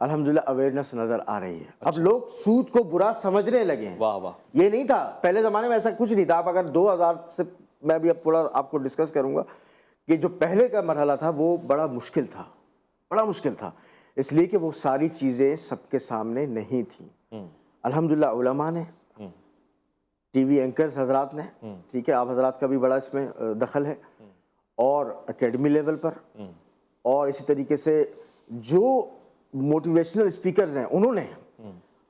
الحمدللہ اویئرنیس نظر آ رہی ہے. اب لوگ سود کو برا سمجھنے لگے ہیں. واہ واہ. یہ نہیں تھا پہلے زمانے میں، ایسا کچھ نہیں تھا. آپ اگر 2000 سے، میں ابھی اب تھوڑا آپ کو ڈسکس کروں گا کہ جو پہلے کا مرحلہ تھا وہ بڑا مشکل تھا، بڑا مشکل تھا، اس لیے کہ وہ ساری چیزیں سب کے سامنے نہیں تھیں. الحمدللہ علماء نے، ٹی وی اینکرز حضرات نے، ٹھیک ہے، آپ حضرات کا بھی بڑا اس میں دخل ہے، اور اکیڈمی لیول پر، اور اسی طریقے سے جو موٹیویشنل اسپیکرز ہیں انہوں نے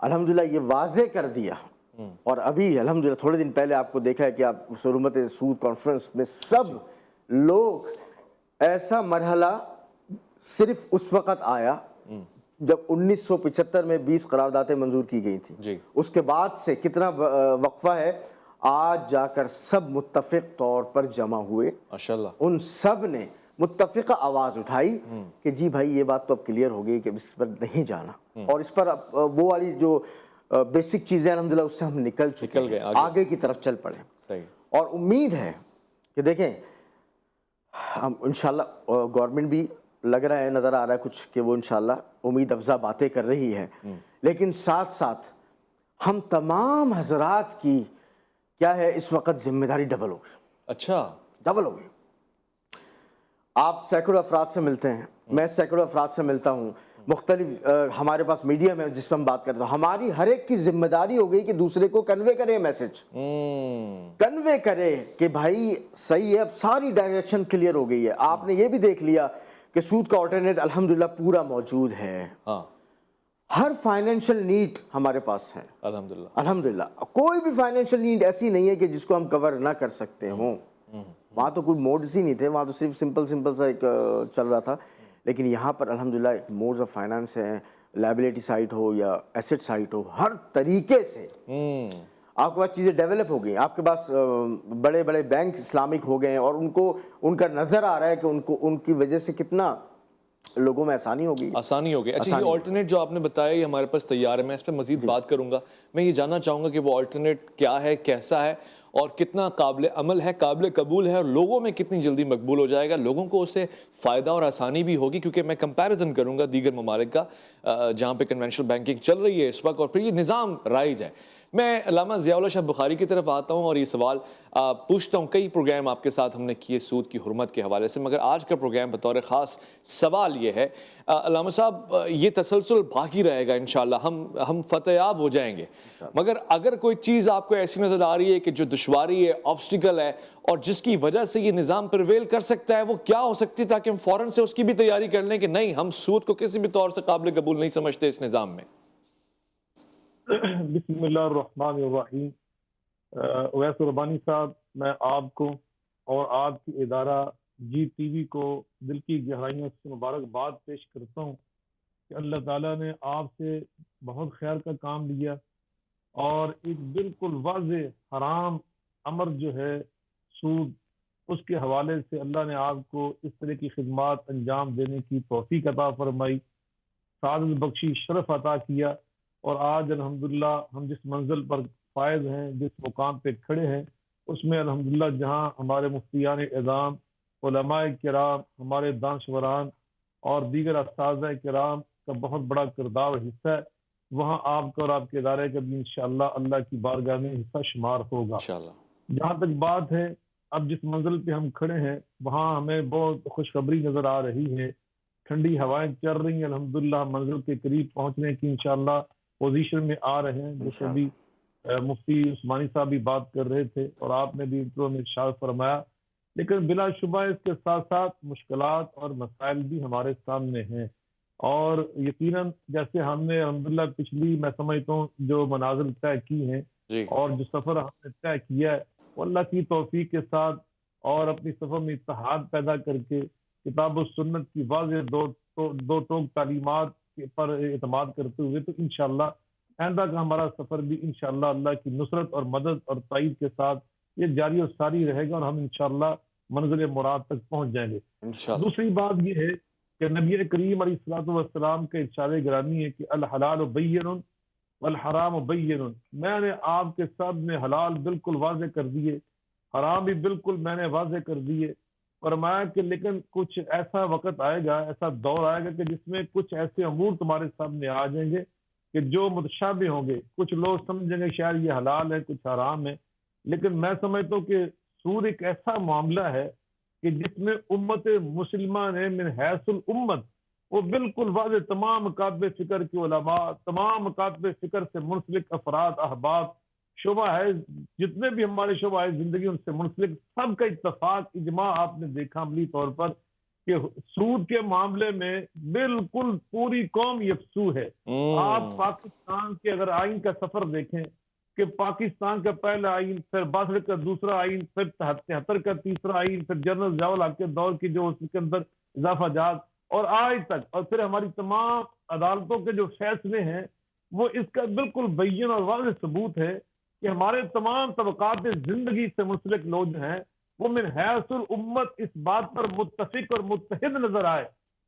الحمدللہ یہ واضح کر دیا. اور ابھی الحمدللہ تھوڑے دن پہلے آپ کو دیکھا ہے کہ آپ حرمت سود کانفرنس میں سب لوگ، ایسا مرحلہ صرف اس وقت آیا جب 1975 میں 20 قراردادیں منظور کی گئی تھیں. اس کے بعد سے کتنا وقفہ ہے، آج جا کر سب متفق طور پر جمع ہوئے. ماشاءاللہ ان سب نے متفقہ آواز اٹھائی کہ جی بھائی یہ بات تو اب کلیئر ہو گئی کہ اس پر نہیں جانا، اور اس پر وہ والی جو بیسک چیزیں الحمدللہ اس سے ہم نکل چکے ہیں، آگے کی طرف چل پڑے. اور امید ہے کہ دیکھیں ہم انشاءاللہ گورنمنٹ بھی لگ رہا ہے، نظر آ رہا ہے کچھ کہ وہ انشاءاللہ امید افزا باتیں کر رہی ہے، لیکن ساتھ ساتھ ہم تمام حضرات کی کیا ہے اس وقت ذمہ داری ڈبل ہو گئی. اچھا، ڈبل ہو گئی. آپ سینکڑوں افراد سے ملتے ہیں، میں سینکڑوں افراد سے ملتا ہوں، مختلف ہمارے پاس میڈیم ہے جس پہ ہم بات کرتے ہیں. ہماری ہر ایک کی ذمہ داری ہو گئی کہ دوسرے کو کنوے کرے، میسج کنوے کرے کہ بھائی صحیح ہے. اب ساری ڈائریکشن کلیئر ہو گئی ہے. آپ نے یہ بھی دیکھ لیا کہ سود کا آلٹرنیٹ الحمدللہ پورا موجود ہے. ہر فائنینشیل نیڈ ہمارے پاس ہے الحمدللہ. الحمدللہ کوئی بھی فائنینشیل نیڈ ایسی نہیں ہے کہ جس کو ہم کور نہ کر سکتے ہوں. وہاں تو کوئی موڈز ہی نہیں تھے، وہاں تو صرف سمپل سا ایک چل رہا تھا، لیکن یہاں پر الحمدللہ ایک موڈز آف فائنانس ہیں، لائبلٹی سائٹ ہو یا ایسٹ سائٹ ہو، ہر طریقے سے آپ کے پاس چیزیں ڈیولپ ہو گئی. آپ کے پاس بڑے بڑے بینک اسلامک ہو گئے ہیں، اور ان کا نظر آ رہا ہے کہ ان کی وجہ سے کتنا لوگوں میں آسانی ہو گئی. اچھا، یہ آلٹرنیٹ جو آپ نے بتایا یہ ہمارے پاس تیار ہے، میں اس پہ مزید بات کروں گا. میں یہ جاننا چاہوں گا کہ وہ آلٹرنیٹ کیا ہے، کیسا ہے، اور کتنا قابل عمل ہے، قابل قبول ہے، اور لوگوں میں کتنی جلدی مقبول ہو جائے گا، لوگوں کو اس سے فائدہ اور آسانی بھی ہوگی. کیونکہ میں کمپیریزن کروں گا دیگر ممالک کا جہاں پہ کنونشنل بینکنگ چل رہی ہے اس وقت، اور پھر یہ نظام رائج ہے. میں علامہ ضیاء اللہ شاہ بخاری کی طرف آتا ہوں اور یہ سوال پوچھتا ہوں. کئی پروگرام آپ کے ساتھ ہم نے کیے سود کی حرمت کے حوالے سے، مگر آج کا پروگرام بطور خاص سوال یہ ہے علامہ صاحب، یہ تسلسل باقی رہے گا انشاءاللہ، ہم فتح یاب ہو جائیں گے، مگر اگر کوئی چیز آپ کو ایسی نظر آ رہی ہے کہ جو دشواری ہے، آبسٹیکل ہے، اور جس کی وجہ سے یہ نظام پریویل کر سکتا ہے، وہ کیا ہو سکتی ہے، تاکہ ہم فوراً سے اس کی بھی تیاری کر لیں کہ نہیں، ہم سود کو کسی بھی طور سے قابل قبول نہیں سمجھتے اس نظام میں. بسم اللہ الرحمن الرحیم. اویس ربانی صاحب، میں آپ کو اور آپ کی ادارہ جی ٹی وی کو دل کی گہرائیوں سے مبارکباد پیش کرتا ہوں کہ اللہ تعالیٰ نے آپ سے بہت خیر کا کام لیا، اور ایک بالکل واضح حرام امر جو ہے سود، اس کے حوالے سے اللہ نے آپ کو اس طرح کی خدمات انجام دینے کی توفیق عطا فرمائی، سعادت بخشی، شرف عطا کیا. اور آج الحمدللہ ہم جس منزل پر فائز ہیں، جس مقام پہ کھڑے ہیں، اس میں الحمدللہ جہاں ہمارے مفتیان اعظام، علماء کرام، ہمارے دانشوران اور دیگر اساتذہ کرام کا بہت بڑا کردار اور حصہ ہے، وہاں آپ کا اور آپ کے ادارے کا بھی انشاءاللہ اللہ کی بارگاہ میں حصہ شمار ہوگا. جہاں تک بات ہے اب جس منزل پہ ہم کھڑے ہیں، وہاں ہمیں بہت خوشخبری نظر آ رہی ہے. ٹھنڈی ہوائیں چل رہی ہیں، الحمدللہ منزل کے قریب پہنچنے کی انشاءاللہ پوزیشن میں آ رہے ہیں، جیسے بھی مفتی عثمانی صاحب بھی بات کر رہے تھے اور آپ نے بھی انٹرو میں ارشاد فرمایا. لیکن بلا شبہ اس کے ساتھ ساتھ مشکلات اور مسائل بھی ہمارے سامنے ہیں، اور یقیناً جیسے ہم نے الحمدللہ پچھلی میں سمجھتا ہوں جو منازل طے کی ہیں اور جو سفر ہم نے طے کیا ہے، وہ اللہ کی توفیق کے ساتھ اور اپنی سفر میں اتحاد پیدا کر کے کتاب و سنت کی واضح دو ٹوک تعلیمات پر اعتماد کرتے ہوئے تو انشاءاللہ آئندہ کا ہمارا سفر بھی انشاءاللہ اللہ کی نصرت اور مدد اور تائید کے ساتھ یہ جاری و ساری رہے گا، اور ہم انشاءاللہ منزل مراد تک پہنچ جائیں گے. دوسری بات یہ ہے کہ نبی کریم علیہ الصلوۃ والسلام کا ارشاد گرامی ہے کہ الحلال بین والحرام بین. میں نے آپ کے سامنے حلال بالکل واضح کر دیے، حرام بھی بالکل میں نے واضح کر دیے. فرمایا کہ لیکن کچھ ایسا وقت آئے گا، ایسا دور آئے گا کہ جس میں کچھ ایسے امور تمہارے سامنے آ جائیں گے کہ جو متشابہ ہوں گے. کچھ لوگ سمجھیں گے شاید یہ حلال ہے، کچھ حرام ہے، لیکن میں سمجھتا ہوں کہ سود ایک ایسا معاملہ ہے کہ جس میں امت مسلمہ نے من حیث الامت وہ بالکل واضح تمام مکاتب فکر کے علماء، تمام مکاتب فکر سے منسلک افراد، احباب، شعبہ ہے جتنے بھی ہمارے شعبہ ہے زندگی ان سے منسلک، سب کا اتفاق اجماع آپ نے دیکھا عملی طور پر کہ سود کے معاملے میں بالکل پوری قوم یکسو ہے. آپ پاکستان کے اگر آئین کا سفر دیکھیں کہ پاکستان کا پہلا آئین، پھر 62 کا دوسرا آئین، پھر 73 کا تیسرا آئین، پھر جنرل ضیاء الحق کے دور کی جو اس کے اندر اضافہ جات اور آج تک، اور پھر ہماری تمام عدالتوں کے جو فیصلے ہیں وہ اس کا بالکل بین اور واضح ثبوت ہے کہ ہمارے تمام طبقات زندگی سے منسلک لوگ جو ہیں وہ من حیث الامت اس بات پر متفق اور متحد نظر آئے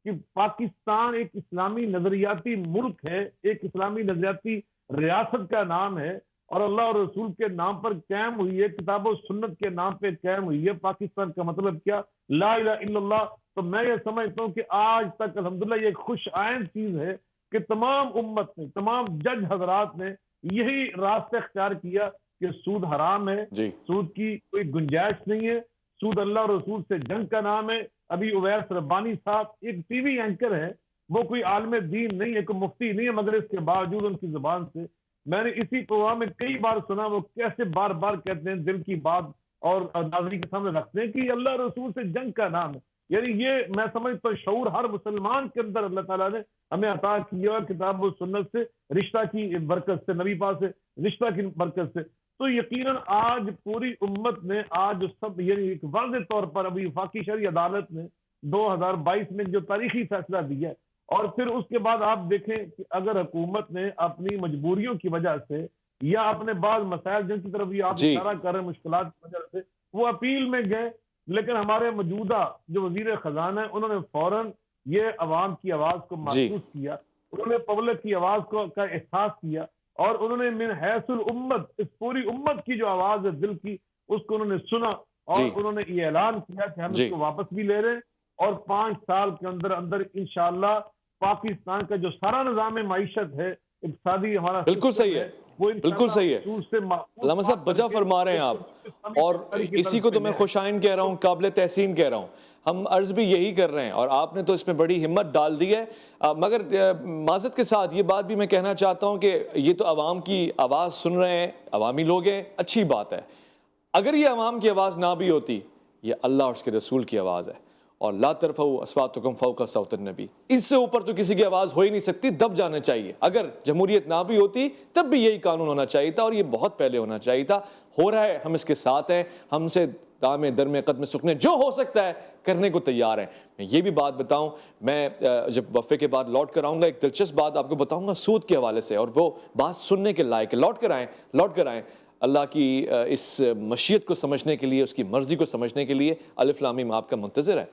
کہ پاکستان ایک اسلامی نظریاتی ملک ہے، ایک اسلامی نظریاتی ریاست کا نام ہے اور اللہ اور رسول کے نام پر قائم ہوئی ہے، کتاب و سنت کے نام پہ قائم ہوئی ہے. پاکستان کا مطلب کیا؟ لا الہ الا اللہ. تو میں یہ سمجھتا ہوں کہ آج تک الحمدللہ یہ خوش آئند چیز ہے کہ تمام امت نے، تمام جج حضرات نے یہی راستہ اختیار کیا کہ سود حرام ہے، سود کی کوئی گنجائش نہیں ہے، سود اللہ اور رسول سے جنگ کا نام ہے. ابھی اویس ربانی صاحب ایک ٹی وی اینکر ہے، وہ کوئی عالم دین نہیں ہے، کوئی مفتی نہیں ہے، مگر اس کے باوجود ان کی زبان سے میں نے اسی پروگرام میں کئی بار سنا وہ کیسے بار بار کہتے ہیں دل کی بات اور ناظرین کے سامنے رکھتے ہیں کہ اللہ رسول سے جنگ کا نام ہے. یعنی یہ میں سمجھتا ہوں شعور ہر مسلمان کے اندر اللہ تعالیٰ نے ہمیں عطا کیا کتاب و سنت سے، رشتہ کی برکت سے، نبی پاک سے رشتہ کی برکت سے. تو یقیناً آج پوری امت نے آج سب یعنی ایک واضح طور پر ابھی وفاقی شرعی عدالت نے 2022 میں جو تاریخی فیصلہ دیا ہے، اور پھر اس کے بعد آپ دیکھیں کہ اگر حکومت نے اپنی مجبوریوں کی وجہ سے یا اپنے بعض مسائل جن کی طرف یہ آپ اشارہ کر رہے ہیں مشکلات کی وجہ سے وہ اپیل میں گئے، لیکن ہمارے موجودہ جو وزیر خزانہ ہیں انہوں نے فوراً یہ عوام کی آواز کو محسوس کیا، انہوں نے پبلک کی آواز کا احساس کیا اور انہوں نے من حیث الامت اس پوری امت کی جو آواز ہے دل کی اس کو انہوں نے سنا اور انہوں نے یہ اعلان کیا کہ ہم اس کو واپس بھی لے رہے ہیں اور 5 سال کے اندر اندر انشاءاللہ پاکستان کا جو سارا نظام معیشت ہے اقتصادی ہمارا بالکل صحیح ہے، بالکل صحیح ہے. علامہ صاحب بجا فرما رہے ہیں آپ، اور اسی کو تو میں خوش آئند کہہ رہا ہوں، قابل تحسین کہہ رہا ہوں. ہم عرض بھی یہی کر رہے ہیں اور آپ نے تو اس میں بڑی ہمت ڈال دی ہے. مگر معذرت کے ساتھ یہ بات بھی میں کہنا چاہتا ہوں کہ یہ تو عوام کی آواز سن رہے ہیں، عوامی لوگ ہیں، اچھی بات ہے. اگر یہ عوام کی آواز نہ بھی ہوتی، یہ اللہ اور اس کے رسول کی آواز ہے، اور لا ترفعوا اصواتکم فوق صوت النبی، اس سے اوپر تو کسی کی آواز ہو ہی نہیں سکتی، دب جانا چاہیے. اگر جمہوریت نہ بھی ہوتی تب بھی یہی قانون ہونا چاہیے تھا اور یہ بہت پہلے ہونا چاہیے تھا. ہو رہا ہے، ہم اس کے ساتھ ہیں، ہم سے دامے درمے قدم سکنے جو ہو سکتا ہے کرنے کو تیار ہیں. میں یہ بھی بات بتاؤں، میں جب وقفے کے بعد لوٹ کر آؤں گا ایک دلچسپ بات آپ کو بتاؤں گا سود کے حوالے سے، اور وہ بات سننے کے لائق ہے. لوٹ کر آئیں اللہ کی اس مشیت کو سمجھنے کے لیے، اس کی مرضی کو سمجھنے کے لیے. الف لام میم آپ کا منتظر ہے.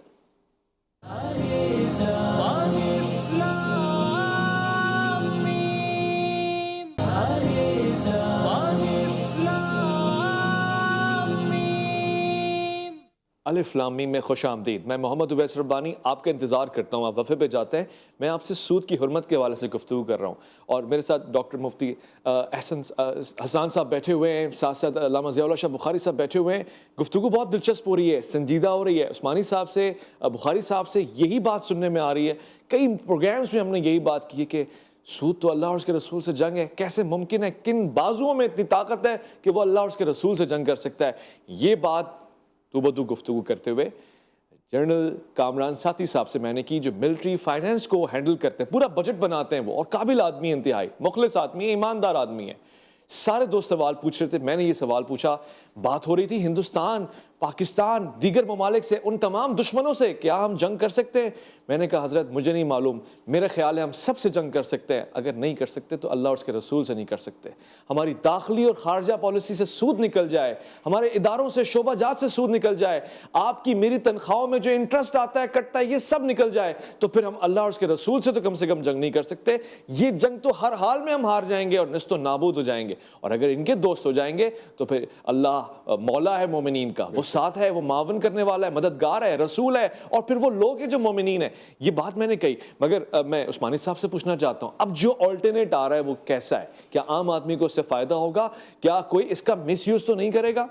الف لام میم میں خوش آمدید. میں محمد اویس ربانی آپ کا انتظار کرتا ہوں. آپ وقفے پہ جاتے ہیں. میں آپ سے سود کی حرمت کے حوالے سے گفتگو کر رہا ہوں اور میرے ساتھ ڈاکٹر مفتی حسان صاحب بیٹھے ہوئے ہیں، ساتھ ساتھ علامہ ضیاء الحق شاہ بخاری صاحب بیٹھے ہوئے ہیں. گفتگو بہت دلچسپ ہو رہی ہے، سنجیدہ ہو رہی ہے. عثمانی صاحب سے، بخاری صاحب سے یہی بات سننے میں آ رہی ہے. کئی پروگرامز میں ہم نے یہی بات کی ہے کہ سود تو اللہ اور اس کے رسول سے جنگ ہے. کیسے ممکن ہے؟ کن بازوؤں میں اتنی طاقت ہے کہ وہ اللہ اور اس کے رسول سے جنگ کر سکتا ہے؟ یہ بات تو بدو گفتگو کرتے ہوئے جنرل کامران ساتھی صاحب سے میں نے کی، جو ملٹری فائنینس کو ہینڈل کرتے ہیں، پورا بجٹ بناتے ہیں وہ، اور قابل آدمی، انتہائی مخلص آدمی ہے، ایماندار آدمی ہے. سارے دوست سوال پوچھ رہے تھے، میں نے یہ سوال پوچھا. بات ہو رہی تھی ہندوستان، پاکستان، دیگر ممالک سے، ان تمام دشمنوں سے کیا ہم جنگ کر سکتے ہیں؟ میں نے کہا حضرت مجھے نہیں معلوم، میرا خیال ہے ہم سب سے جنگ کر سکتے ہیں. اگر نہیں کر سکتے تو اللہ اور اس کے رسول سے نہیں کر سکتے. ہماری داخلی اور خارجہ پالیسی سے سود نکل جائے، ہمارے اداروں سے، شعبہ جات سے سود نکل جائے، آپ کی میری تنخواہوں میں جو انٹرسٹ آتا ہے، کٹتا ہے، یہ سب نکل جائے، تو پھر ہم اللہ اور اس کے رسول سے کم جنگ نہیں کر سکتے. یہ جنگ تو ہر حال میں ہم ہار جائیں گے اور نست و نابود ہو جائیں گے. اور اگر ان کے دوست ہو جائیں گے تو پھر اللہ مولا ہے مومنین کا، وہ ساتھ ہے, وہ معاون کرنے والا ہے, مددگار ہے, رسول ہے, اور پھر وہ لوگ ہیں جو مومنین ہیں. یہ بات میں نے کہی, مگر میں عثمانی صاحب سے پوچھنا چاہتا ہوں, اب جو آلٹرنیٹ آ رہا ہے وہ کیسا ہے؟ کیا عام آدمی کو اس سے فائدہ ہوگا؟ کیا کوئی اس کا مس یوز تو نہیں کرے گا؟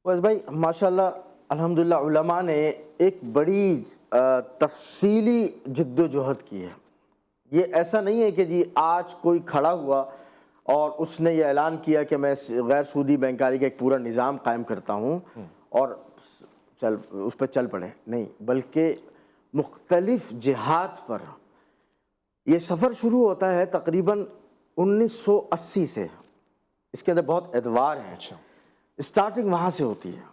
بس بھائی ماشاءاللہ الحمدللہ علماء نے ایک بڑی تفصیلی جد و جہد کی ہے. یہ ایسا نہیں ہے کہ جی آج کوئی کھڑا ہوا اور اس نے یہ اعلان کیا کہ میں غیر سودی بینکاری کا ایک پورا نظام قائم کرتا ہوں اور اس پہ چل پڑے. نہیں, بلکہ مختلف جہات پر یہ سفر شروع ہوتا ہے تقریباً 1980 سے. اس کے اندر بہت ادوار ہیں. اسٹارٹنگ وہاں سے ہوتی ہے.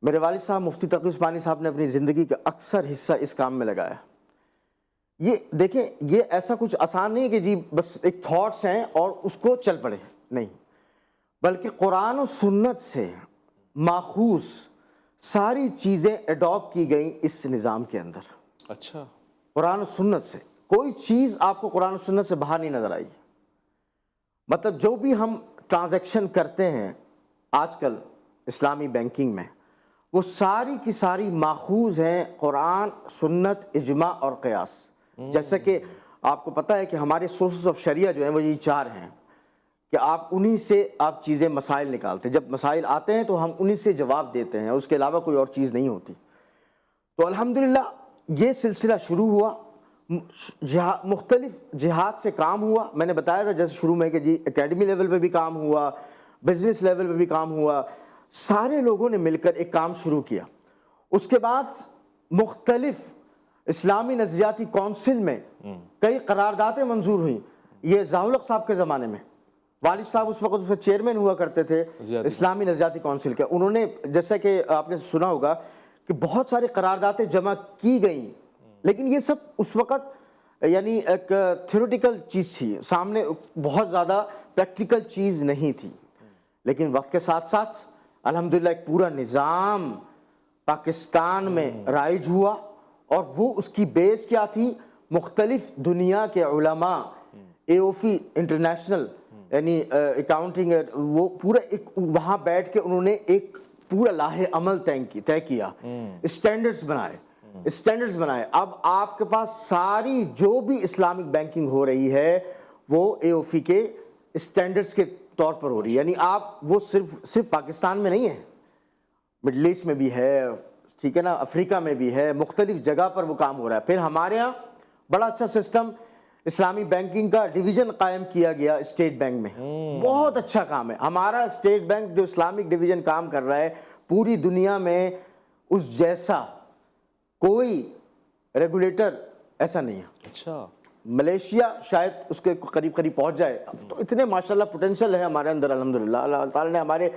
میرے والد صاحب مفتی تقی عثمانی صاحب نے اپنی زندگی کا اکثر حصہ اس کام میں لگایا. یہ دیکھیں, یہ ایسا کچھ آسان نہیں ہے کہ جی بس ایک تھاٹس ہیں اور اس کو چل پڑے, نہیں, بلکہ قرآن و سنت سے ماخوذ ساری چیزیں ایڈاپٹ کی گئیں اس نظام کے اندر. اچھا, قرآن و سنت سے کوئی چیز آپ کو قرآن و سنت سے باہر نہیں نظر آئی. مطلب جو بھی ہم ٹرانزیکشن کرتے ہیں آج کل اسلامی بینکنگ میں, وہ ساری کی ساری ماخوذ ہیں قرآن, سنت, اجماع اور قیاس. جیسا کہ آپ کو پتہ ہے کہ ہمارے سورسز آف شریعہ جو ہیں وہ یہ 4 ہیں کہ آپ انہی سے آپ چیزیں مسائل نکالتے ہیں. جب مسائل آتے ہیں تو ہم انہی سے جواب دیتے ہیں, اس کے علاوہ کوئی اور چیز نہیں ہوتی. تو الحمدللہ یہ سلسلہ شروع ہوا, مختلف جہات سے کام ہوا. میں نے بتایا تھا جیسے شروع میں کہ جی اکیڈمی لیول پہ بھی کام ہوا, بزنس لیول پہ بھی کام ہوا, سارے لوگوں نے مل کر ایک کام شروع کیا. اس کے بعد مختلف اسلامی نظریاتی کونسل میں کئی قراردادیں منظور ہوئیں. یہ ضیاء صاحب کے زمانے میں, والد صاحب اس وقت اس سے چیئرمین ہوا کرتے تھے اسلامی نظریاتی کونسل کے. انہوں نے, جیسا کہ آپ نے سنا ہوگا کہ بہت ساری قراردادیں جمع کی گئیں, لیکن یہ سب اس وقت یعنی ایک تھیوریٹیکل چیز تھی, سامنے بہت زیادہ پریکٹیکل چیز نہیں تھی. لیکن وقت کے ساتھ ساتھ الحمدللہ ایک پورا نظام پاکستان میں رائج ہوا, اور وہ اس کی بیس کیا تھی؟ مختلف دنیا کے علماء, AOF انٹرنیشنل یعنی اکاؤنٹنگ, وہ پورا ایک وہاں بیٹھ کے انہوں نے ایک پورا لاہ عمل طے کیا, اسٹینڈرڈز بنائے. اب آپ کے پاس ساری جو بھی اسلامک بینکنگ ہو رہی ہے وہ AOF کے اسٹینڈرڈز کے طور پر ہو رہی ہے. یعنی آپ وہ صرف پاکستان میں نہیں ہے, مڈل ایسٹ میں بھی ہے, ٹھیک ہے نا, افریقہ میں بھی ہے, مختلف جگہ پر وہ کام ہو رہا ہے. پھر ہمارے ہاں بڑا اچھا سسٹم اسلامی بینکنگ کا ڈویژن قائم کیا گیا اسٹیٹ بینک میں. بہت اچھا کام ہے ہمارا اسٹیٹ بینک جو اسلامک ڈویژن کام کر رہا ہے. پوری دنیا میں اس جیسا کوئی ریگولیٹر ایسا نہیں ہے. اچھا, ملیشیا شاید اس کے قریب پہنچ جائے. تو اتنے ماشاءاللہ پوٹینشیل ہے ہمارے اندر الحمدللہ. اللہ تعالیٰ نے ہمارے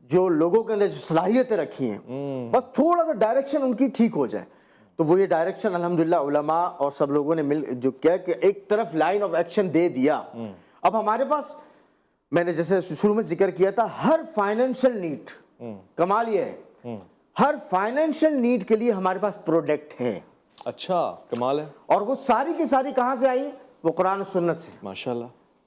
جو لوگوں کے اندر جو صلاحیتیں رکھی ہیں, بس تھوڑا سا ڈائریکشن ان کی ٹھیک ہو جائے تو وہ یہ ڈائریکشن الحمدللہ علماء اور سب لوگوں نے مل جو کیا کہ ایک طرف لائن آف ایکشن دے دیا. اب ہمارے پاس, میں نے جیسے شروع میں ذکر کیا تھا, ہر فائنینشیل نیڈ, کمال یہ ہے ہر فائنینشیل نیڈ کے لیے ہمارے پاس پروڈکٹ ہے. اچھا, کمال ہے. اور وہ ساری کی ساری کہاں سے آئی؟ وہ قرآن و سنت سے. ماشاءاللہ.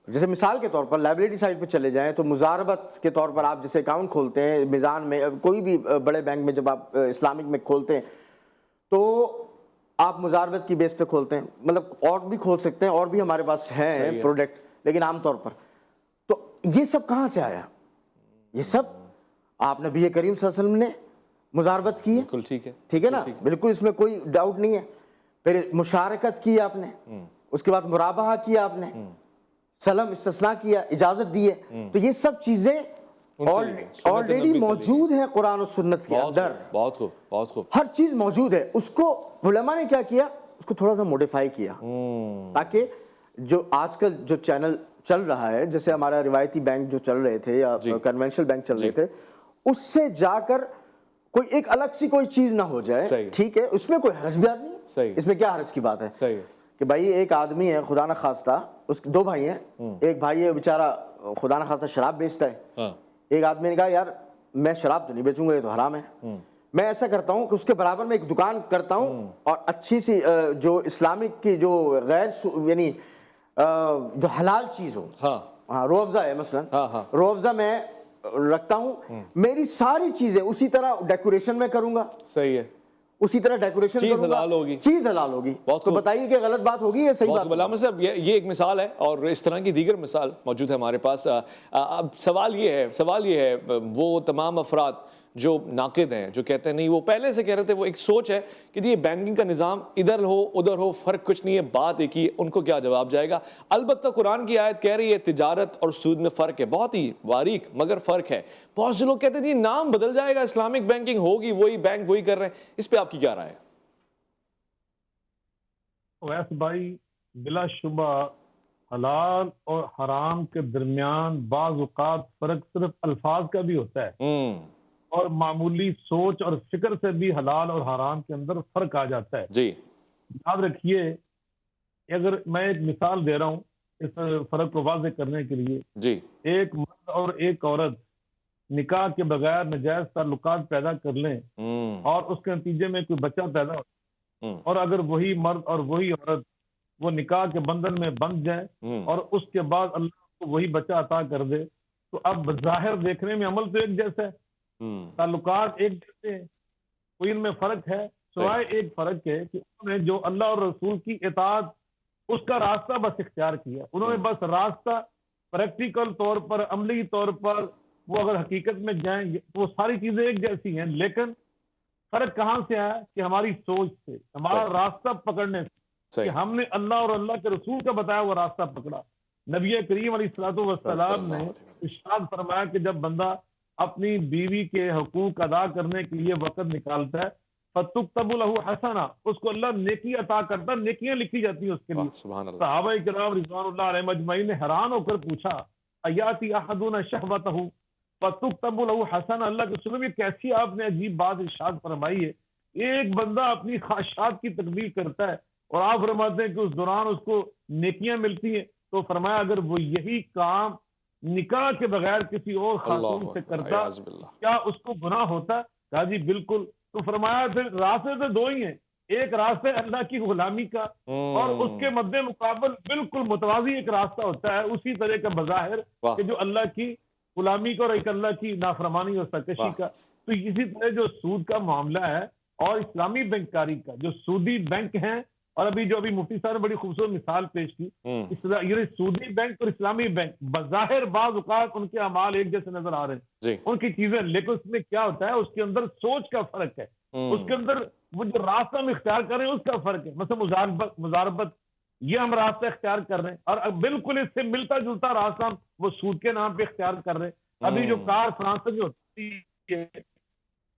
جیسے مثال کے طور پر لائبلٹی سائڈ پہ چلے جائیں تو مزاربت کے طور پر آپ جیسے اکاؤنٹ کھولتے ہیں میزان میں, کوئی بھی بڑے بینک میں جب آپ اسلامک میں کھولتے ہیں تو آپ مزاربت کی بیس پہ کھولتے ہیں, مطلب اور بھی کھول سکتے ہیں, اور بھی ہمارے پاس ہیں پروڈکٹ, لیکن عام طور پر تو یہ سب کہاں سے آیا؟ یہ سب آپ نبی کریم صلی اللہ علیہ وسلم نے مزاربت کی ہے. بالکل ٹھیک ہے, ٹھیک ہے نا, بالکل اس میں کوئی ڈاؤٹ نہیں ہے. پھر مشارکت کی آپ نے, اس کے بعد مرابحہ کیا آپ نے, سلم استثناء کیا, اجازت دی ہے. تو یہ سب چیزیں آلریڈی موجود ہیں قرآن و سنت کے اندر. بہت خوب, بہت خوب. ہر چیز موجود ہے. اس کو علماء نے کیا کیا, اس کو تھوڑا سا موڈیفائی کیا تاکہ جو آج کل جو چینل چل رہا ہے, جیسے ہمارا روایتی بینک جو چل رہے تھے یا کنونشنل بینک چل رہے تھے, اس سے جا کر کوئی ایک الگ سی کوئی چیز نہ ہو جائے. ٹھیک ہے, اس میں کوئی حرج بھی نہیں, اس میں کیا حرج کی بات ہے کہ بھائی ایک آدمی ہے خدا نہ خواستہ, اس کے 2 بھائی ہیں, ایک بھائی ہے بیچارہ خدا نہ خواستہ شراب بیچتا ہے. ایک آدمی نے کہا یار میں شراب تو نہیں بیچوں گا, یہ تو حرام ہے. میں ایسا کرتا ہوں کہ اس کے برابر میں ایک دکان کرتا ہوں اور اچھی سی جو اسلامک کی جو غیر یعنی جو حلال چیز ہو, ہاں روح افزا ہے مثلا, روح افزا میں رکھتا ہوں، میری ساری چیزیں اسی طرح ڈیکوریشن میں کروں گا، صحیح ہے، اسی طرح ڈیکوریشن چیز کروں گا، حلال ہوگی، چیز حلال ہوگی. بہت تو خوب. بتائیے کہ غلط بات ہوگی یا صحیح بات؟ علامہ صاحب یہ ایک مثال ہے اور اس طرح کی دیگر مثال موجود ہے ہمارے پاس. اب سوال یہ ہے وہ تمام افراد جو ناقد ہیں، جو کہتے ہیں نہیں وہ پہلے سے کہہ رہے تھے، وہ ایک سوچ ہے کہ یہ بینکنگ کا نظام ادھر ہو ادھر ہو فرق کچھ نہیں ہے، بات ایک ہی ہے، ان کو کیا جواب جائے گا؟ البتہ قرآن کی آیت کہہ رہی ہے تجارت اور سود میں فرق ہے، بہت ہی باریک مگر فرق ہے. بہت سے لوگ کہتے ہیں یہ نام بدل جائے گا، اسلامک بینکنگ ہوگی، وہی بینک وہی کر رہے ہیں، اس پہ آپ کی کیا رائے ہے؟ اویس بھائی، بلا شبہ حلال اور حرام کے درمیان بعض اوقات فرق صرف الفاظ کا بھی ہوتا ہے، اور معمولی سوچ اور فکر سے بھی حلال اور حرام کے اندر فرق آ جاتا ہے. جی یاد رکھیے، اگر میں ایک مثال دے رہا ہوں اس فرق کو واضح کرنے کے لیے، جی ایک مرد اور ایک عورت نکاح کے بغیر ناجائز تعلقات پیدا کر لیں اور اس کے نتیجے میں کوئی بچہ پیدا ہو، اور اگر وہی مرد اور وہی عورت وہ نکاح کے بندھن میں بندھ جائیں اور اس کے بعد اللہ کو وہی بچہ عطا کر دے، تو اب ظاہر دیکھنے میں عمل تو ایک جیسا ہے، تعلقات ایک جیسے ہیں، کوئی ان میں فرق ہے، سوائے ایک فرق ہے کہ انہوں نے جو اللہ اور رسول کی اطاعت اس کا راستہ بس اختیار کیا، انہوں نے بس راستہ پریکٹیکل طور پر، عملی طور پر وہ اگر حقیقت میں جائیں گے وہ ساری چیزیں ایک جیسی ہیں، لیکن فرق کہاں سے آیا کہ ہماری سوچ سے، ہمارا راستہ پکڑنے سے، کہ ہم نے اللہ اور اللہ کے رسول کا بتایا ہوا راستہ پکڑا. نبی کریم علیہ الصلوۃ والسلام نے ارشاد فرمایا کہ جب بندہ اپنی بیوی کے حقوق ادا کرنے کے لیے وقت نکالتا ہے فَتُكْتَبُ لَهُ حَسَنَةً، اس کو اللہ نیکی عطا کرتا، نیکیاں لکھی جاتی ہیں اس کے لیے. صحابہ کرام رضوان اللہ علیہم اجمعین نے حیران ہو کر پوچھا ایاتی احدنا شہوتہ فَتُكْتَبُ لَهُ حَسَنَةً، اللہ کے رسول میں کیسی آپ نے عجیب بات ارشاد فرمائی ہے. ایک بندہ اپنی خواہشات کی تکمیل کرتا ہے اور آپ فرماتے ہیں کہ اس دوران اس کو نیکیاں ملتی ہیں، تو فرمایا اگر وہ یہی کام نکاح کے بغیر کسی اور خاتون سے کرتا کیا اس کو گناہ ہوتا؟ کہا جی بالکل. تو فرمایا پھر راستے تو دو ہی ہیں، ایک راستہ اللہ کی غلامی کا اور اس کے مد مقابل بالکل متوازی ایک راستہ ہوتا ہے اسی طرح کا بظاہر کہ جو اللہ کی غلامی کا اور ایک اللہ کی نافرمانی اور سرکشی کا. تو اسی طرح جو سود کا معاملہ ہے اور اسلامی بینک کاری کا، جو سودی بینک ہیں، اور ابھی مفتی صاحب نے بڑی خوبصورت مثال پیش کی، یہ سودی بینک اور اسلامی بینک بظاہر بعض اوقات ان کے اعمال ایک جیسے نظر آ رہے ہیں، ان کی چیزیں، لیکن اس میں کیا ہوتا ہے، اس کے اندر سوچ کا فرق ہے، اس کے اندر وہ جو راستہ ہم اختیار کر رہے ہیں اس کا فرق ہے. مثلا مزاربت، یہ ہم راستہ اختیار کر رہے ہیں اور بالکل اس سے ملتا جلتا راستہ ہم وہ سود کے نام پہ اختیار کر رہے ہیں. ابھی جو کار فرانس میں ہوتی ہے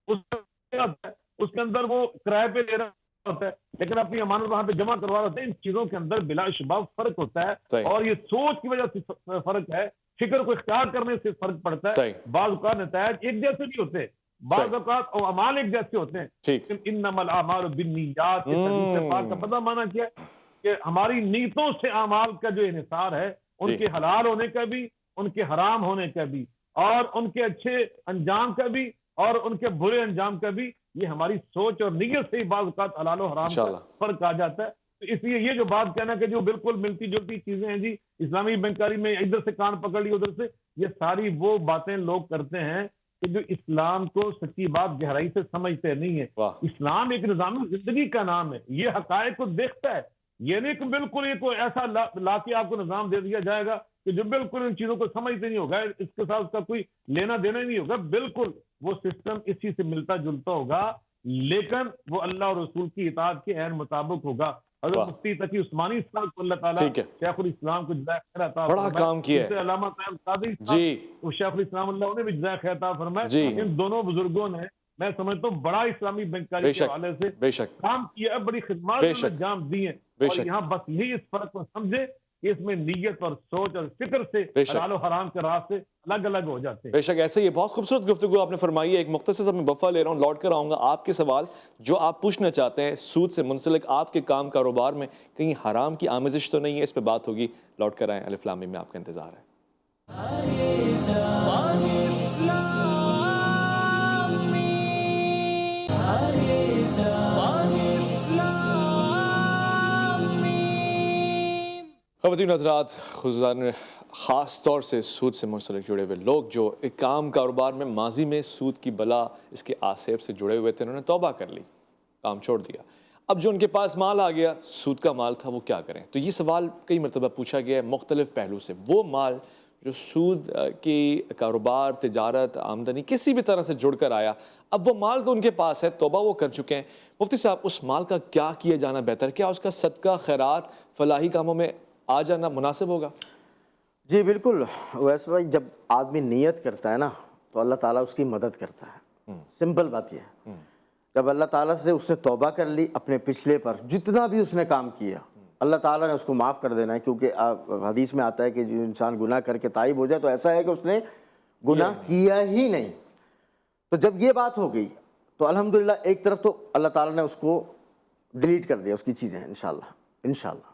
اس کے اندر وہ کرائے پہ لے رہا ہوتا ہے لیکن اپنی امانت وہاں پہ جمع کروا رہا ہوتا ہے. ان چیزوں کے اندر بلا شبہ فرق ہوتا ہے اور یہ سوچ کی وجہ سے فرق ہے، فکر کو اختیار کرنے سے فرق پڑتا ہے. بعض اوقات نتائج ایک جیسے بھی ہوتے ہیں، بعض اوقات اعمال ایک جیسے ہوتے ہیں، لیکن انما الاعمال بالنیات کے حدیث پاک کا پتہ مانا کیا ہے کہ ہماری نیتوں سے اعمال کا جو انحصار ہے، ان کے حلال ہونے کا بھی، ان کے حرام ہونے کا بھی، اور ان کے اچھے انجام کا بھی اور ان کے برے انجام کا بھی، یہ ہماری سوچ اور نیت سے ہی بعض اوقات حلال و حرام کا فرق آ جاتا ہے. تو اس لیے یہ جو بات کہنا کہ جو بالکل ملتی جلتی چیزیں ہیں جی اسلامی بینکاری میں ادھر سے کان پکڑ لی ادھر سے، یہ ساری وہ باتیں لوگ کرتے ہیں کہ جو اسلام کو سچی بات گہرائی سے سمجھتے نہیں ہیں. اسلام ایک نظام زندگی کا نام ہے، یہ حقائق کو دیکھتا ہے، یہ نہیں کہ بالکل یہ کوئی ایسا لا کے آپ کو نظام دے دیا جائے گا کہ جو بالکل ان چیزوں کو سمجھتے نہیں ہوگا، اس کے ساتھ اس کا کوئی لینا دینا ہی نہیں ہوگا. بالکل وہ سسٹم اسی سے ملتا جلتا ہوگا لیکن وہ اللہ اور رسول کی اطاعت کے عین مطابق ہوگا. حضرت مفتی تقی عثمانی صاحب کو اللہ تعالیٰ شیخ الاسلام کو جزائے خیر عطا فرمائے، بڑا کام کیا ہے. علامہ صاحب قادری صاحب شیخ الاسلام اللہ انہیں بھی جزائے خیر عطا فرمائے. ان دونوں بزرگوں نے میں سمجھتا ہوں بڑا اسلامی بینکاری کے حوالے سے کام کیا ہے، بڑی خدمات انجام دی ہیں. اور یہاں بس یہی اس فرق کو سمجھے کہ اس میں نیت اور سوچ اور فکر سے حلال و حرام کے راستے الگ الگ ہو جاتے ہیں. بے شک ایسے ہی بہت خوبصورت گفتگو آپ نے فرمائی ہے. ایک مختصر سا میں وقفہ لے رہا ہوں، لوٹ کر آؤں گا. آپ کے سوال جو آپ پوچھنا چاہتے ہیں سود سے منسلک آپ کے کام کاروبار میں کہیں حرام کی آمیزش تو نہیں ہے، اس پہ بات ہوگی. لوٹ کر آئیں، الف لام میم میں آپ کا انتظار ہے. خواتین حضرات، خصوصاً خاص طور سے سود سے منسلک جڑے ہوئے لوگ جو ایک کام کاروبار میں ماضی میں سود کی بلا اس کے آسیب سے جڑے ہوئے تھے، انہوں نے توبہ کر لی، کام چھوڑ دیا، اب جو ان کے پاس مال آ گیا، سود کا مال تھا، وہ کیا کریں؟ تو یہ سوال کئی مرتبہ پوچھا گیا ہے مختلف پہلو سے۔ وہ مال جو سود کی کاروبار، تجارت، آمدنی کسی بھی طرح سے جڑ کر آیا، اب وہ مال تو ان کے پاس ہے، توبہ وہ کر چکے ہیں، مفتی صاحب اس مال کا کیا کیا جانا بہتر؟ کیا اس کا صدقہ، خیرات، فلاحی کاموں میں آ جانا مناسب ہوگا؟ جی بالکل ویسے بھائی، جب آدمی نیت کرتا ہے نا تو اللہ تعالیٰ اس کی مدد کرتا ہے، سمپل بات یہ ہے۔ جب اللہ تعالیٰ سے اس نے توبہ کر لی اپنے پچھلے پر، جتنا بھی اس نے کام کیا، اللہ تعالیٰ نے اس کو معاف کر دینا ہے، کیونکہ حدیث میں آتا ہے کہ جو انسان گناہ کر کے تائب ہو جائے تو ایسا ہے کہ اس نے گناہ کیا ہی نہیں۔ تو جب یہ بات ہو گئی تو الحمدللہ ایک طرف تو اللہ تعالیٰ نے اس کو ڈیلیٹ کر دیا، اس کی چیزیں، انشاءاللہ۔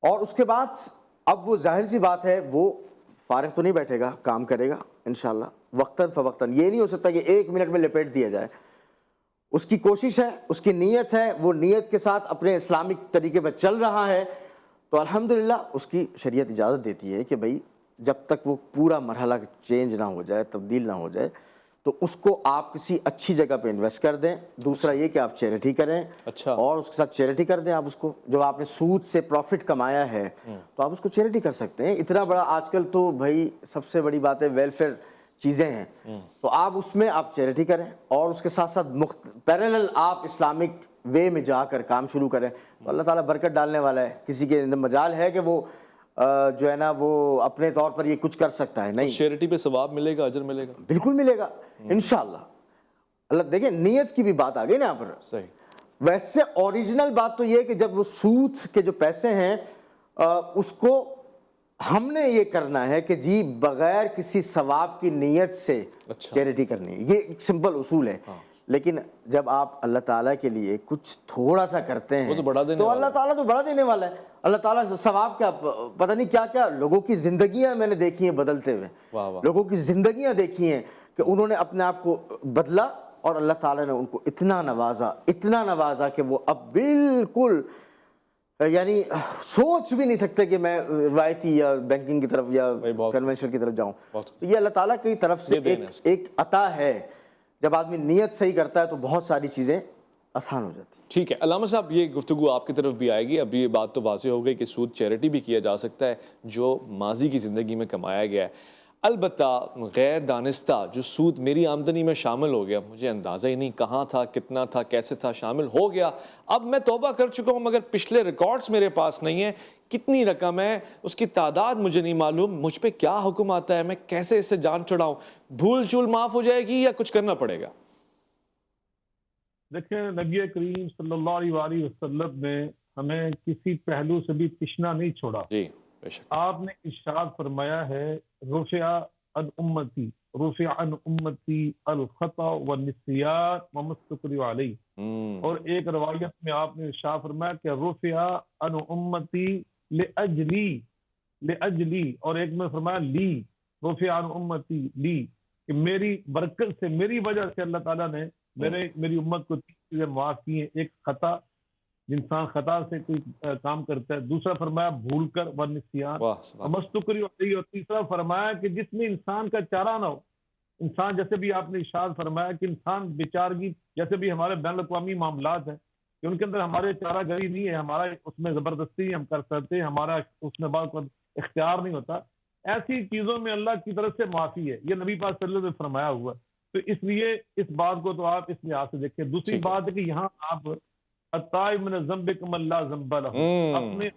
اور اس کے بعد اب وہ ظاہر سی بات ہے، وہ فارغ تو نہیں بیٹھے گا، کام کرے گا انشاءاللہ، وقتاً فوقتاً۔ یہ نہیں ہو سکتا کہ ایک منٹ میں لپیٹ دیا جائے۔ اس کی کوشش ہے، اس کی نیت ہے، وہ نیت کے ساتھ اپنے اسلامک طریقے پر چل رہا ہے، تو الحمدللہ اس کی شریعت اجازت دیتی ہے کہ بھائی جب تک وہ پورا مرحلہ چینج نہ ہو جائے، تبدیل نہ ہو جائے، تو اس کو آپ کسی اچھی جگہ پہ انویسٹ کر دیں۔ دوسرا یہ کہ آپ چیریٹی کریں، اچھا، اور اس کے ساتھ چیریٹی کر دیں۔ آپ اس کو، جو آپ نے سود سے پروفٹ کمایا ہے تو آپ اس کو چیریٹی کر سکتے ہیں۔ اتنا بڑا آج کل تو بھائی سب سے بڑی بات ہے ویلفیئر چیزیں ہیں، تو آپ اس میں آپ چیریٹی کریں، اور اس کے ساتھ ساتھ پیرالل آپ اسلامک وے میں جا کر کام شروع کریں، تو اللہ تعالیٰ برکت ڈالنے والا ہے۔ کسی کے اندر مجال ہے کہ وہ جو ہے نا وہ اپنے طور پر یہ کچھ کر سکتا ہے؟ نہیں، چیریٹی پہ ثواب ملے گا، اجر ملے گا؟ بالکل ملے گا انشاءاللہ۔ اللہ دیکھیں، نیت کی بھی بات آ گئی نا یہاں پر۔ صحیح۔ ویسے اوریجنل بات تو یہ ہے کہ جب وہ سود کے جو پیسے ہیں اس کو ہم نے یہ کرنا ہے کہ جی بغیر کسی ثواب کی نیت سے چیریٹی کرنی ہے، یہ ایک سمپل اصول ہے۔ لیکن جب آپ اللہ تعالیٰ کے لیے کچھ تھوڑا سا کرتے ہیں تو اللہ تعالیٰ تو بڑا دینے والا ہے۔ اللہ تعالیٰ ثواب کیا، پتہ نہیں کیا کیا لوگوں کی زندگیاں میں نے دیکھی ہیں بدلتے ہوئے، لوگوں کی زندگیاں دیکھی ہیں کہ انہوں نے اپنے آپ کو بدلا، اور اللہ تعالیٰ نے ان کو اتنا نوازا کہ وہ اب بالکل یعنی سوچ بھی نہیں سکتے کہ میں روایتی یا بینکنگ کی طرف یا کنونشن کی طرف جاؤں۔ تو یہ اللہ تعالیٰ کی طرف سے ایک عطا ہے۔ جب آدمی نیت صحیح کرتا ہے تو بہت ساری چیزیں آسان ہو جاتی ہیں۔ ٹھیک ہے علامہ صاحب، یہ گفتگو آپ کی طرف بھی آئے گی۔ ابھی یہ بات تو واضح ہو گئی کہ سود چیریٹی بھی کیا جا سکتا ہے جو ماضی کی زندگی میں کمایا گیا ہے، البتہ غیر دانستہ جو سود میری آمدنی میں شامل ہو گیا، مجھے اندازہ ہی نہیں کہاں تھا، کتنا تھا، کیسے تھا، شامل ہو گیا، اب میں توبہ کر چکا ہوں مگر پچھلے ریکارڈز میرے پاس نہیں ہیں، کتنی رقم ہے، اس کی تعداد مجھے نہیں معلوم، مجھ پہ کیا حکم آتا ہے، میں کیسے اس سے جان چھڑاؤں؟ بھول چول معاف ہو جائے گی یا کچھ کرنا پڑے گا؟ دیکھیں، نبی کریم صلی اللہ علیہ وآلہ وسلم نے ہمیں کسی پہلو سے بھی پیچھنا نہیں چھوڑا۔ جی بے شک۔ آپ نے ارشاد فرمایا ہے، رفع عن امتی الخطا والنسیان وما استکرہوا علیہ، اور ایک روایت میں آپ نے ارشاد فرمایا کہ رفع عن امتی لأجلی، اور ایک میں فرمایا لی، رفع عن امتی لی، کہ میری برکت سے، میری وجہ سے اللہ تعالیٰ نے میری امت کو تین چیزیں معاف کی ہیں۔ ایک خطا، انسان خطا سے کوئی کام کرتا ہے، دوسرا فرمایا بھول کر، ونسیان، مستقری، اور تیسرا فرمایا کہ جس میں انسان کا چارہ نہ ہو۔ انسان جیسے بھی آپ نے ارشاد فرمایا کہ انسان بیچارگی، جیسے بھی ہمارے بین الاقوامی معاملات ہیں کہ ان کے اندر ہمارے چارہ گری نہیں ہے، ہمارا اس میں زبردستی ہم کر سکتے ہیں، ہمارا اس میں بعض اختیار نہیں ہوتا، ایسی چیزوں میں اللہ کی طرف سے معافی ہے، یہ نبی پاک صلی اللہ علیہ وسلم نے فرمایا ہوا ہے۔ تو اس لیے اس بات کو تو آپ اس لحاظ سے دیکھیں۔ دوسری بات ہے کہ یہاں آپ التائب من الذنب کمن لا ذنب لہ، اپنے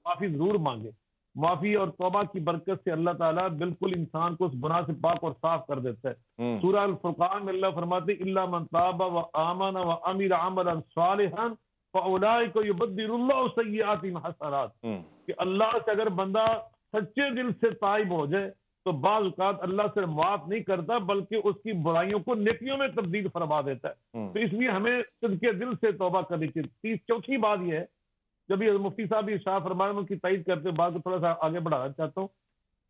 معافی ضرور مانگے۔ معافی اور توبہ کی برکت سے اللہ تعالیٰ بالکل انسان کو اس گناہ سے پاک اور صاف کر دیتا ہے۔ سورہ الفرقان میں اللہ فرماتے ہیں الا من تاب وآمن وعمل عملا صالحا فاولئک یبدل اللہ سیئاتہم حسنات، کہ اللہ سے اگر بندہ سچے دل سے تائب ہو جائے تو بعض اوقات اللہ سے معاف نہیں کرتا بلکہ اس کی برائیوں کو نیکیوں میں تبدیل فرما دیتا ہے۔ تو اس لیے ہمیں صدقے دل سے توبہ کرنی چاہیے۔ چوتھی بات یہ ہے، جب یہ مفتی صاحب بھی ارشاد فرمائے، ان کی تائید کرتے بات کو تھوڑا سا آگے بڑھانا چاہتا ہوں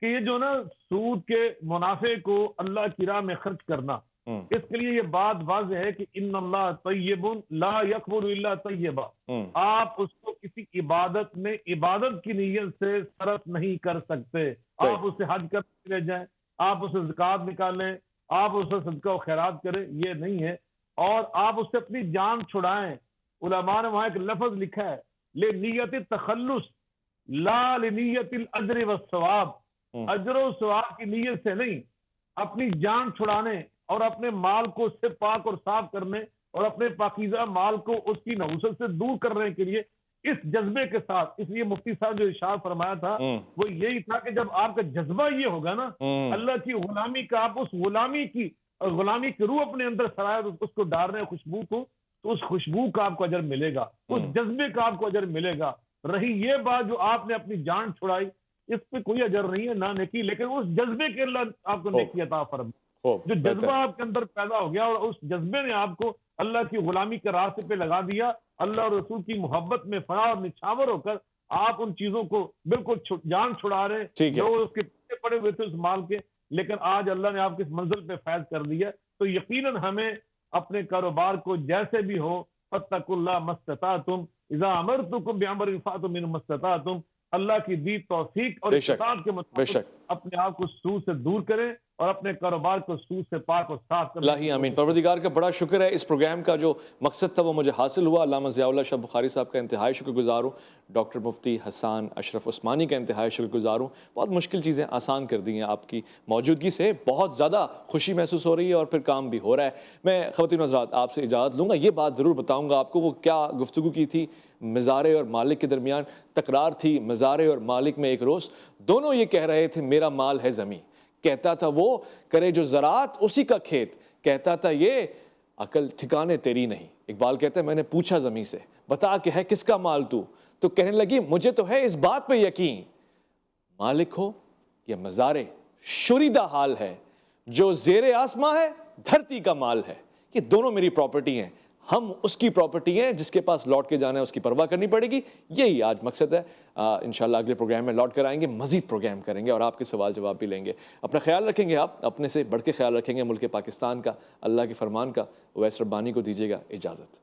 کہ یہ جو نا سود کے منافع کو اللہ کی راہ میں خرچ کرنا، اس کے لیے یہ بات واضح ہے کہ ان اللہ طیب لا یقبل الا طیبا، آپ اس کو کسی عبادت میں عبادت کی نیت سے صرف نہیں کر سکتے. آپ اس سے حج کر چلے جائیں، آپ اسے زکوٰۃ نکالیں، آپ اسے صدقہ و خیرات کریں، یہ نہیں ہے. اور آپ اس سے اپنی جان چھڑائیں. علماء نے وہاں ایک لفظ لکھا ہے لنیت التخلص لا لنیت الاجر والثواب، اجر و ثواب کی نیت سے نہیں، اپنی جان چھڑانے اور اپنے مال کو اس سے پاک اور صاف کرنے اور اپنے پاکیزہ مال کو اس کی نحوست سے دور کرنے کے لیے اس جذبے کے ساتھ. اس لیے مفتی صاحب جو ارشاد فرمایا تھا وہ یہی تھا کہ جب آپ کا جذبہ یہ ہوگا نا اللہ کی غلامی کا، آپ اس غلامی کی روح اپنے اندر سرائے اس کو ڈال رہے ہیں خوشبو کو، تو اس خوشبو کا آپ کو اجر ملے گا، اس جذبے کا آپ کو اجر ملے گا. رہی یہ بات جو آپ نے اپنی جان چھڑائی، اس پہ کوئی اجر نہیں ہے نہ نیکی، لیکن اس جذبے کے اللہ آپ کو نیکی عطا فرمائے. جو جذبہ آپ کے اندر پیدا ہو گیا اور اس جذبے نے آپ کو اللہ کی غلامی کے راستے پہ لگا دیا، اللہ اور رسول کی محبت میں فنا اور نچھاور ہو کر آپ ان چیزوں کو بالکل جان چھڑا رہے ہیں جو اس کے پیچھے پڑے ہوئے تھے اس مال کے، لیکن آج اللہ نے آپ کی اس منزل پہ فیض کر دیا. تو یقیناً ہمیں اپنے کاروبار کو جیسے بھی ہو فاتقوا اللہ ما استطعتم اذا امرتکم بامر فاتوا منہ ما استطعتم، اللہ کی دی توفیق اور استطاعت کے مطابق اپنے آپ کو سود سے دور کریں اور اپنے کاروبار کو سود سے پاک اور صاف کریں. اللہ آمین. پروردگار کا بڑا شکر ہے، اس پروگرام کا جو مقصد تھا وہ مجھے حاصل ہوا. علامہ ضیاء اللہ شاہ بخاری صاحب کا انتہائی شکر گزار ہوں، ڈاکٹر مفتی حسان اشرف عثمانی کا انتہائی شکر گزار ہوں. بہت مشکل چیزیں آسان کر دی ہیں آپ کی موجودگی سے، بہت زیادہ خوشی محسوس ہو رہی ہے اور پھر کام بھی ہو رہا ہے. میں خواتین و حضرات آپ سے اجازت لوں گا. یہ بات ضرور بتاؤں گا آپ کو وہ کیا گفتگو کی تھی. مزارع اور مالک کے درمیان تکرار تھی. مزارع اور مالک میں ایک روز دونوں یہ کہہ رہے تھے میرا مال ہے زمین. کہتا تھا وہ کرے جو زراعت اسی کا کھیت، کہتا تھا یہ عقل ٹھکانے تیری نہیں. اقبال کہتا ہے میں نے پوچھا زمین سے بتا کہ ہے کس کا مال تو کہنے لگی مجھے تو ہے اس بات پہ یقین، مالک ہو یا مزارع شوریدہ حال ہے، جو زیر آسماں ہے دھرتی کا مال ہے. یہ دونوں میری پراپرٹی ہیں، ہم اس کی پراپرٹی ہیں جس کے پاس لوٹ کے جانا ہے اس کی پرواہ کرنی پڑے گی. یہی آج مقصد ہے. انشاءاللہ اگلے پروگرام میں لوٹ کر آئیں گے، مزید پروگرام کریں گے اور آپ کے سوال جواب بھی لیں گے. اپنا خیال رکھیں گے، آپ اپنے سے بڑھ کے خیال رکھیں گے ملک پاکستان کا، اللہ کے فرمان کا. اویس ربانی کو دیجیے گا اجازت.